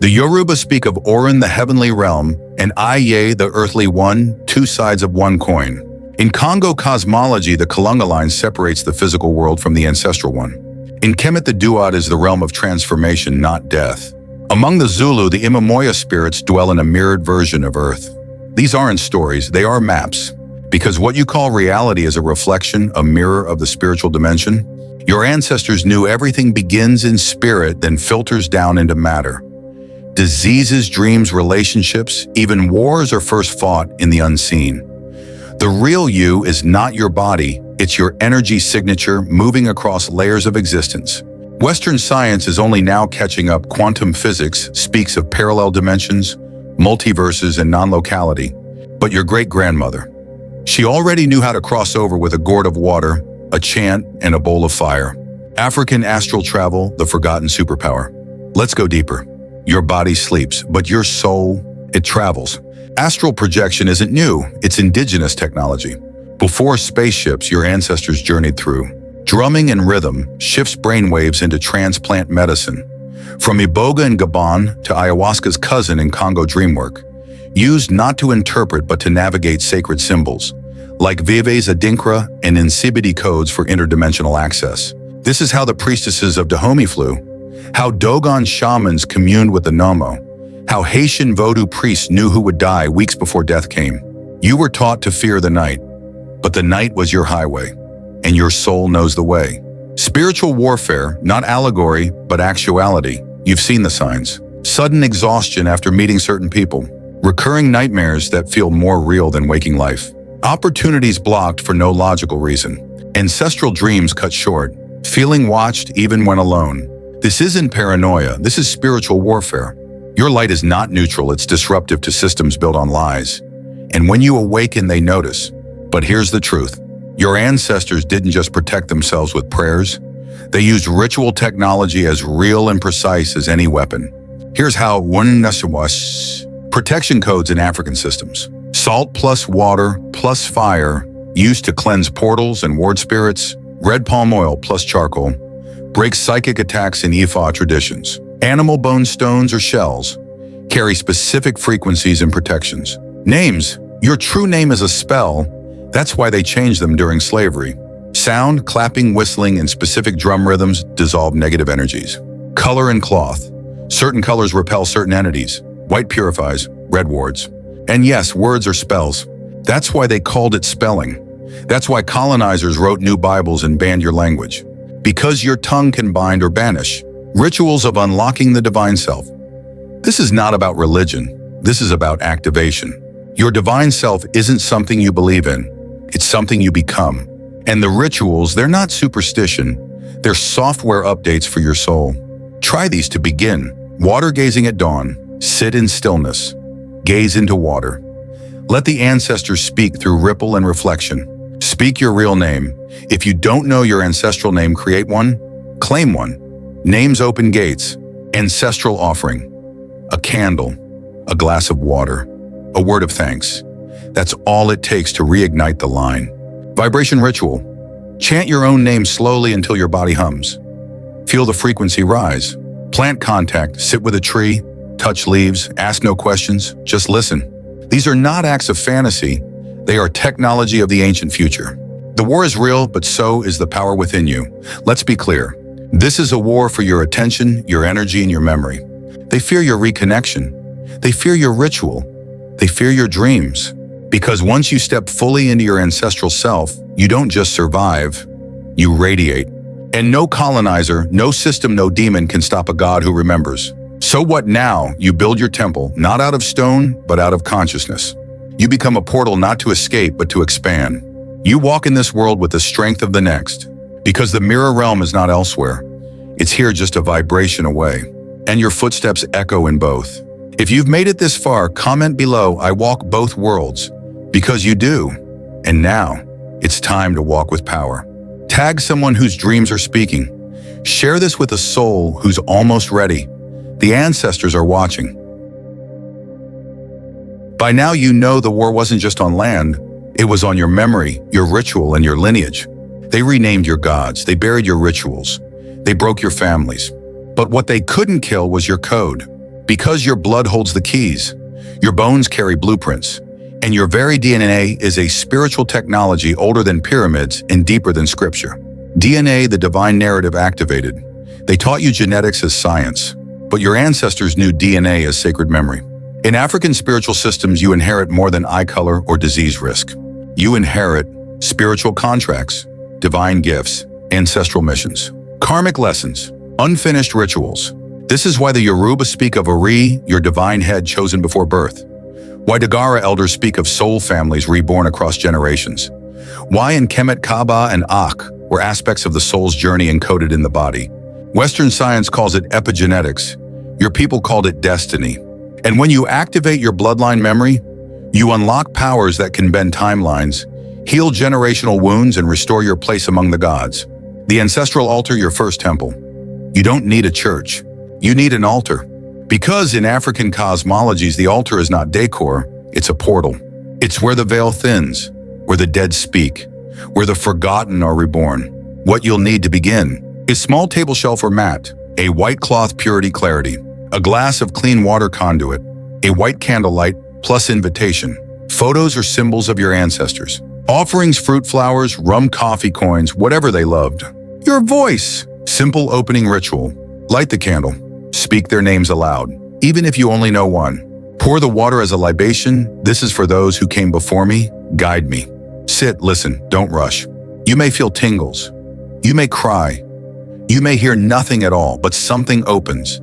The Yoruba speak of Orin, the heavenly realm, and Aye, the earthly one, two sides of one coin. In Congo cosmology, the Kalunga line separates the physical world from the ancestral one. In Kemet, the Duat is the realm of transformation, not death. Among the Zulu, the Imamoya spirits dwell in a mirrored version of Earth. These aren't stories, they are maps. Because what you call reality is a reflection, a mirror of the spiritual dimension. Your ancestors knew everything begins in spirit, then filters down into matter. Diseases, dreams, relationships, even wars are first fought in the unseen. The real you is not your body, it's your energy signature moving across layers of existence. Western science is only now catching up. Quantum physics speaks of parallel dimensions, multiverses, and non-locality. But your great-grandmother, she already knew how to cross over with a gourd of water, a chant, and a bowl of fire. African astral travel, the forgotten superpower. Let's go deeper. Your body sleeps, but your soul, it travels. Astral projection isn't new, it's indigenous technology. Before spaceships, your ancestors journeyed through. Drumming and rhythm shifts brainwaves into transplant medicine. From Iboga in Gabon to ayahuasca's cousin in Congo dreamwork. Used not to interpret but to navigate sacred symbols, like Vive's Adinkra and Insibidi codes for interdimensional access. This is how the priestesses of Dahomey flew, how Dogon shamans communed with the Nomo, how Haitian Vodou priests knew who would die weeks before death came. You were taught to fear the night, but the night was your highway, and your soul knows the way. Spiritual warfare, not allegory, but actuality. You've seen the signs. Sudden exhaustion after meeting certain people. Recurring nightmares that feel more real than waking life. Opportunities blocked for no logical reason. Ancestral dreams cut short. Feeling watched even when alone. This isn't paranoia, this is spiritual warfare. Your light is not neutral, it's disruptive to systems built on lies. And when you awaken, they notice. But here's the truth. Your ancestors didn't just protect themselves with prayers. They used ritual technology as real and precise as any weapon. Here's how one protection codes in African systems. Salt plus water plus fire used to cleanse portals and ward spirits. Red palm oil plus charcoal breaks psychic attacks in Ifa traditions. Animal bone stones or shells carry specific frequencies and protections. Names. Your true name is a spell. That's why they changed them during slavery. Sound, clapping, whistling, and specific drum rhythms dissolve negative energies. Color and cloth. Certain colors repel certain entities. White purifies, red wards. And yes, words are spells. That's why they called it spelling. That's why colonizers wrote new Bibles and banned your language. Because your tongue can bind or banish. Rituals of unlocking the divine self. This is not about religion. This is about activation. Your divine self isn't something you believe in. It's something you become. And the rituals, they're not superstition. They're software updates for your soul. Try these to begin. Water gazing at dawn. Sit in stillness. Gaze into water. Let the ancestors speak through ripple and reflection. Speak your real name. If you don't know your ancestral name, create one. Claim one. Names open gates. Ancestral offering. A candle. A glass of water. A word of thanks. That's all it takes to reignite the line. Vibration ritual. Chant your own name slowly until your body hums. Feel the frequency rise. Plant contact, sit with a tree, touch leaves, ask no questions, just listen. These are not acts of fantasy. They are technology of the ancient future. The war is real, but so is the power within you. Let's be clear. This is a war for your attention, your energy, and your memory. They fear your reconnection. They fear your ritual. They fear your dreams. Because once you step fully into your ancestral self, you don't just survive, you radiate. And no colonizer, no system, no demon can stop a God who remembers. So what now? You build your temple, not out of stone, but out of consciousness. You become a portal not to escape, but to expand. You walk in this world with the strength of the next, because the mirror realm is not elsewhere. It's here, just a vibration away. And your footsteps echo in both. If you've made it this far, comment below, I walk both worlds. Because you do. And now, it's time to walk with power. Tag someone whose dreams are speaking. Share this with a soul who's almost ready. The ancestors are watching. By now you know the war wasn't just on land. It was on your memory, your ritual, and your lineage. They renamed your gods. They buried your rituals. They broke your families. But what they couldn't kill was your code. Because your blood holds the keys. Your bones carry blueprints. And your very DNA is a spiritual technology older than pyramids and deeper than scripture. DNA, the divine narrative activated. They taught you genetics as science, but your ancestors knew DNA as sacred memory. In African spiritual systems, you inherit more than eye color or disease risk. You inherit spiritual contracts, divine gifts, ancestral missions, karmic lessons, unfinished rituals. This is why the Yoruba speak of Ori, your divine head chosen before birth. Why Dagara elders speak of soul families reborn across generations. Why in Kemet, Kaaba, and Akh were aspects of the soul's journey encoded in the body. Western science calls it epigenetics. Your people called it destiny. And when you activate your bloodline memory, you unlock powers that can bend timelines, heal generational wounds, and restore your place among the gods. The ancestral altar, your first temple. You don't need a church. You need an altar. Because in African cosmologies, the altar is not decor, it's a portal. It's where the veil thins, where the dead speak, where the forgotten are reborn. What you'll need to begin is small table shelf or mat, a white cloth purity clarity, a glass of clean water conduit, a white candlelight plus invitation, photos or symbols of your ancestors, offerings, fruit, flowers, rum, coffee, coins, whatever they loved. Your voice, simple opening ritual, light the candle. Speak their names aloud, even if you only know one. Pour the water as a libation. This is for those who came before me. Guide me. Sit, listen, don't rush. You may feel tingles. You may cry. You may hear nothing at all, but something opens,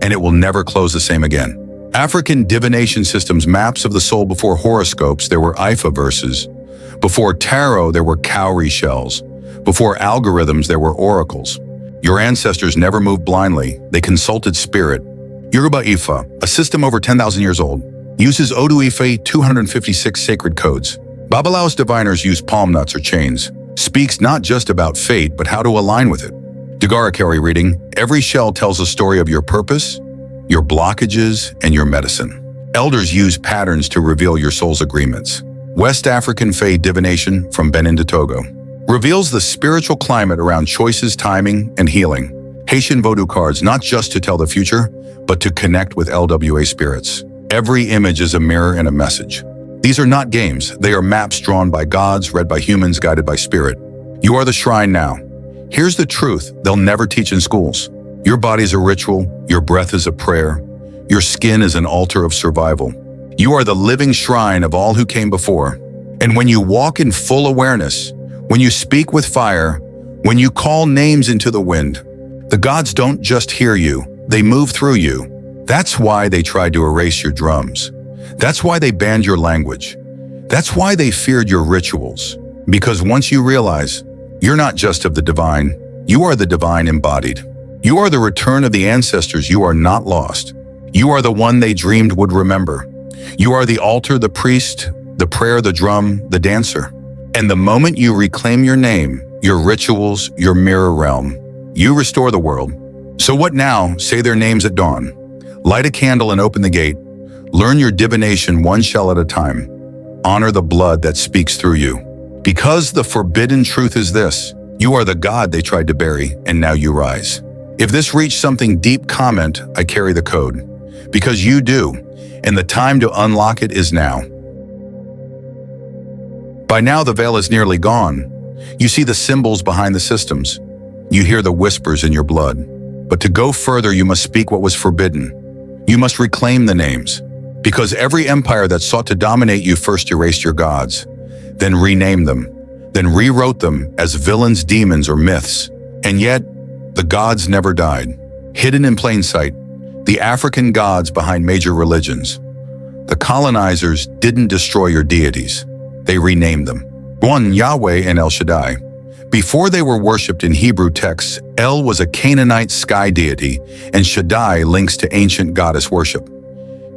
and it will never close the same again. African divination systems, maps of the soul. Before horoscopes, there were Ifa verses. Before tarot, there were cowrie shells. Before algorithms, there were oracles. Your ancestors never moved blindly. They consulted spirit. Yoruba Ifa, a system over 10,000 years old, uses Odu Ife 256 sacred codes. Babalao's diviners use palm nuts or chains. speaks not just about fate, but how to align with it. Dagarakari reading, every shell tells a story of your purpose, your blockages, and your medicine. Elders use patterns to reveal your soul's agreements. West African Fae divination from Benin to Togo reveals the spiritual climate around choices, timing, and healing. Haitian Vodou cards, not just to tell the future, but to connect with LWA spirits. Every image is a mirror and a message. These are not games. They are maps drawn by gods, read by humans, guided by spirit. You are the shrine now. Here's the truth they'll never teach in schools. Your body is a ritual. Your breath is a prayer. Your skin is an altar of survival. You are the living shrine of all who came before. And when you walk in full awareness, when you speak with fire, when you call names into the wind, the gods don't just hear you, they move through you. That's why they tried to erase your drums. That's why they banned your language. That's why they feared your rituals. Because once you realize, you're not just of the divine, you are the divine embodied. You are the return of the ancestors. You are not lost. You are the one they dreamed would remember. You are the altar, the priest, the prayer, the drum, the dancer. And the moment you reclaim your name, your rituals, your mirror realm, you restore the world. So what now? Say their names at dawn. Light a candle and open the gate. Learn your divination one shell at a time. Honor the blood that speaks through you. Because the forbidden truth is this: you are the God they tried to bury, and now you rise. If this reached something deep, comment, I carry the code. Because you do, and the time to unlock it is now. By now, the veil is nearly gone. You see the symbols behind the systems. You hear the whispers in your blood. But to go further, you must speak what was forbidden. You must reclaim the names. Because every empire that sought to dominate you first erased your gods, then renamed them, then rewrote them as villains, demons, or myths. And yet, the gods never died. Hidden in plain sight, the African gods behind major religions. The colonizers didn't destroy your deities. They renamed them. One, Yahweh and El Shaddai. Before they were worshipped in Hebrew texts, El was a Canaanite sky deity, and Shaddai links to ancient goddess worship.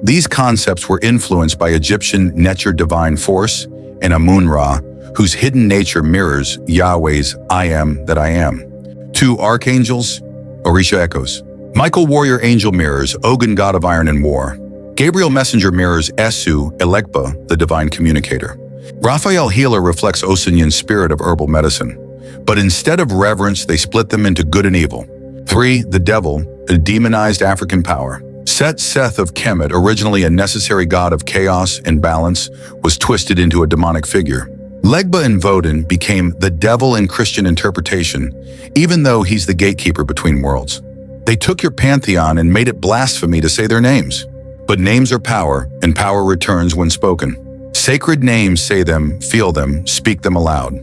These concepts were influenced by Egyptian Neter divine force and Amun-Ra, whose hidden nature mirrors Yahweh's I am that I am. Two archangels, Orisha echoes. Michael warrior angel mirrors Ogun god of iron and war. Gabriel messenger mirrors Esu Elekba, the divine communicator. Raphael healer reflects Osunyan's spirit of herbal medicine. But instead of reverence, they split them into good and evil. 3. The devil, a demonized African power. Set Seth of Kemet, originally a necessary god of chaos and balance, was twisted into a demonic figure. Legba and Vodun became the devil in Christian interpretation, even though he's the gatekeeper between worlds. They took your pantheon and made it blasphemy to say their names. But names are power, and power returns when spoken. Sacred names, say them, feel them, speak them aloud.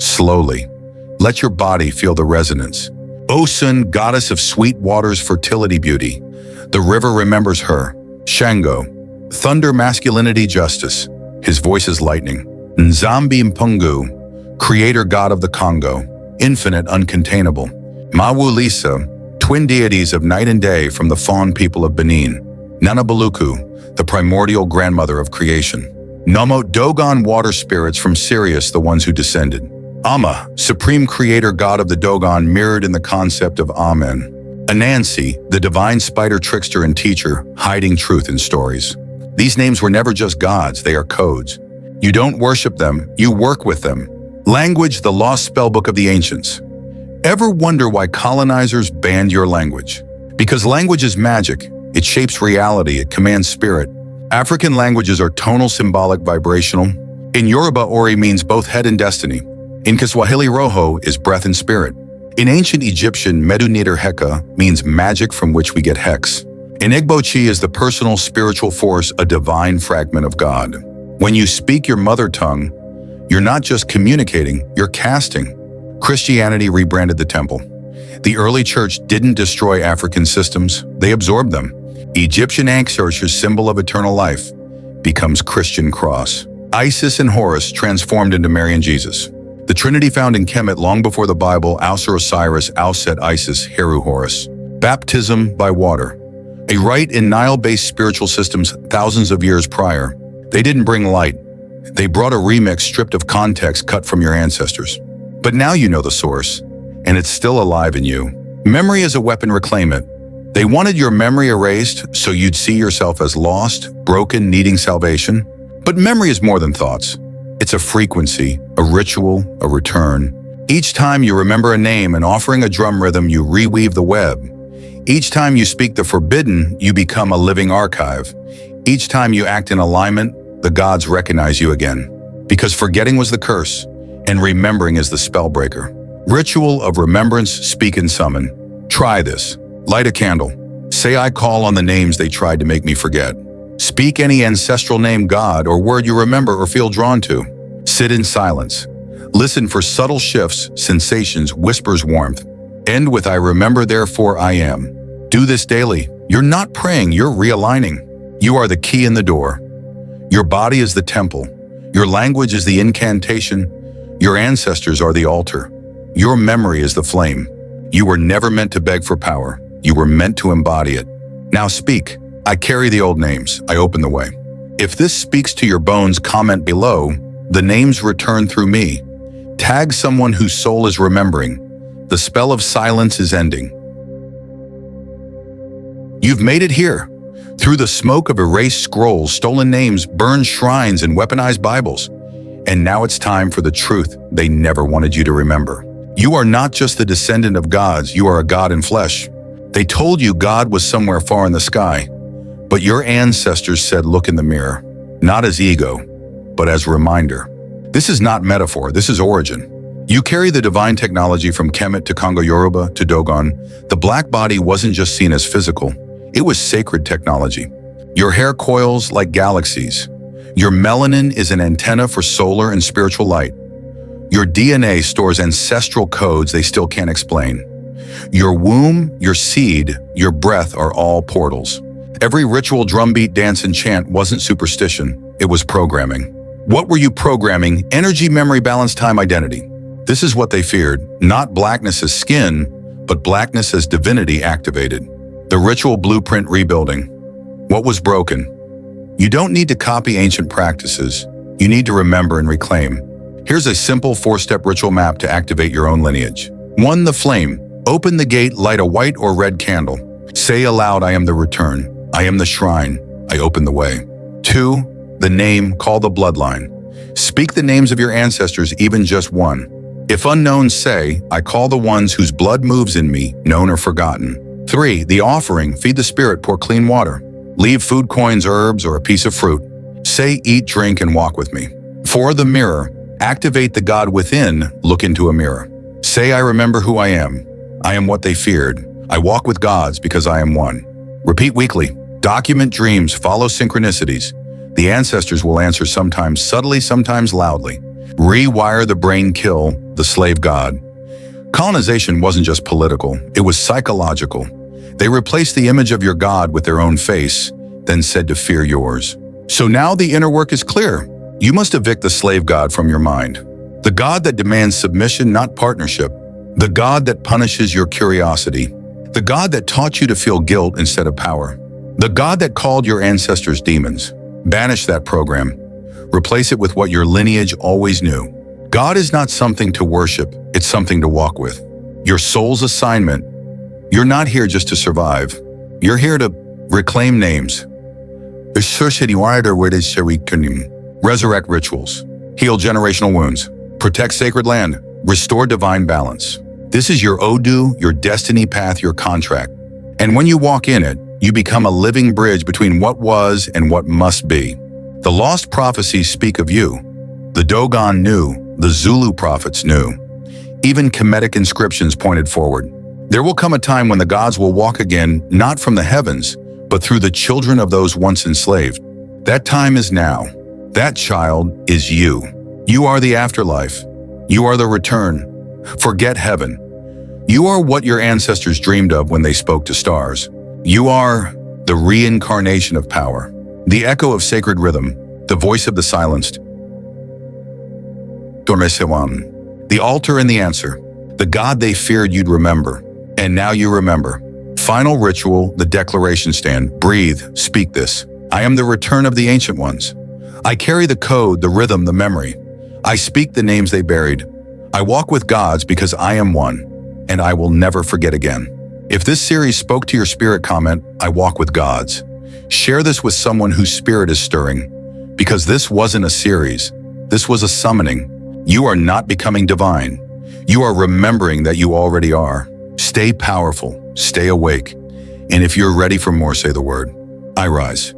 Slowly. Let your body feel the resonance. Osun, goddess of sweet waters, fertility, beauty. The river remembers her. Shango, thunder, masculinity, justice. His voice is lightning. Nzambi Mpungu, creator god of the Congo, infinite, uncontainable. Mawu Lisa, twin deities of night and day from the fawn people of Benin. Nanabaluku, the primordial grandmother of creation. Nomo Dogon, water spirits from Sirius, the ones who descended. Amma, supreme creator god of the Dogon, mirrored in the concept of Amen. Anansi, the divine spider trickster and teacher, hiding truth in stories. These names were never just gods, they are codes. You don't worship them, you work with them. Language, the lost spellbook of the ancients. Ever wonder why colonizers banned your language? Because language is magic. It shapes reality, it commands spirit. African languages are tonal, symbolic, vibrational. In Yoruba, Ori means both head and destiny. In Kiswahili, Roho is breath and spirit. In ancient Egyptian, Meduniter Heka means magic from which we get hex. In Igbo, Chi is the personal spiritual force, a divine fragment of God. When you speak your mother tongue, you're not just communicating, you're casting. Christianity rebranded the temple. The early church didn't destroy African systems, they absorbed them. Egyptian Ankhsar's symbol of eternal life becomes Christian cross. Isis and Horus transformed into Mary and Jesus. The Trinity found in Kemet long before the Bible, Ausur Osiris, Auset Isis, Heru Horus. Baptism by water. A rite in Nile-based spiritual systems thousands of years prior. They didn't bring light. They brought a remix stripped of context cut from your ancestors. But now you know the source, and it's still alive in you. Memory is a weapon, reclaim it. They wanted your memory erased so you'd see yourself as lost, broken, needing salvation. But memory is more than thoughts. It's a frequency, a ritual, a return. Each time you remember a name and offering a drum rhythm, you reweave the web. Each time you speak the forbidden, you become a living archive. Each time you act in alignment, the gods recognize you again. Because forgetting was the curse, and remembering is the spellbreaker. Ritual of remembrance, speak and summon. Try this. Light a candle. Say I call on the names they tried to make me forget. Speak any ancestral name, god, or word you remember or feel drawn to. Sit in silence. Listen for subtle shifts, sensations, whispers, warmth. End with I remember, therefore I am. Do this daily. You're not praying, you're realigning. You are the key in the door. Your body is the temple. Your language is the incantation. Your ancestors are the altar. Your memory is the flame. You were never meant to beg for power. You were meant to embody it. Now speak. I carry the old names. I open the way. If this speaks to your bones, comment below. The names return through me. Tag someone whose soul is remembering. The spell of silence is ending. You've made it here. Through the smoke of erased scrolls, stolen names, burned shrines, and weaponized Bibles. And now it's time for the truth they never wanted you to remember. You are not just the descendant of gods, you are a god in flesh. They told you God was somewhere far in the sky, but your ancestors said look in the mirror, not as ego, but as reminder. This is not metaphor, this is origin. You carry the divine technology from Kemet to Congo Yoruba to Dogon. The black body wasn't just seen as physical, it was sacred technology. Your hair coils like galaxies. Your melanin is an antenna for solar and spiritual light. Your DNA stores ancestral codes they still can't explain. Your womb, your seed, your breath are all portals. Every ritual, drumbeat, dance, and chant wasn't superstition, it was programming. What were you programming? Energy, memory, balance, time, identity. This is what they feared, not blackness as skin, but blackness as divinity activated. The ritual blueprint rebuilding. What was broken? You don't need to copy ancient practices. You need to remember and reclaim. Here's a simple 4-step ritual map to activate your own lineage. 1. The flame. Open the gate, light a white or red candle. Say aloud, I am the return. I am the shrine. I open the way. 2. The name, call the bloodline. Speak the names of your ancestors, even just one. If unknown, say, I call the ones whose blood moves in me, known or forgotten. 3. The offering, feed the spirit, pour clean water. Leave food, coins, herbs, or a piece of fruit. Say, eat, drink, and walk with me. 4. The mirror. Activate the God within, look into a mirror. Say, I remember who I am. I am what they feared. I walk with gods because I am one. Repeat weekly. Document dreams, follow synchronicities. The ancestors will answer sometimes subtly, sometimes loudly. Rewire the brain, kill the slave god. Colonization wasn't just political, it was psychological. They replaced the image of your god with their own face, then said to fear yours. So now the inner work is clear. You must evict the slave god from your mind. The god that demands submission, not partnership. The god that punishes your curiosity. The god that taught you to feel guilt instead of power. The god that called your ancestors demons. Banish that program. Replace it with what your lineage always knew. God is not something to worship, it's something to walk with. Your soul's assignment. You're not here just to survive. You're here to reclaim names. Resurrect rituals. Heal generational wounds. Protect sacred land. Restore divine balance. This is your Odu, your destiny path, your contract. And when you walk in it, you become a living bridge between what was and what must be. The lost prophecies speak of you. The Dogon knew, the Zulu prophets knew. Even Kemetic inscriptions pointed forward. There will come a time when the gods will walk again, not from the heavens, but through the children of those once enslaved. That time is now. That child is you. You are the afterlife. You are the return. Forget heaven. You are what your ancestors dreamed of when they spoke to stars. You are the reincarnation of power, the echo of sacred rhythm, the voice of the silenced. The altar and the answer, the God they feared you'd remember, and now you remember. Final ritual, the declaration stand. Breathe, speak this. I am the return of the ancient ones. I carry the code, the rhythm, the memory. I speak the names they buried. I walk with gods because I am one, and I will never forget again. If this series spoke to your spirit, comment, I walk with gods. Share this with someone whose spirit is stirring, because this wasn't a series. This was a summoning. You are not becoming divine. You are remembering that you already are. Stay powerful, stay awake, and if you're ready for more, say the word. I rise.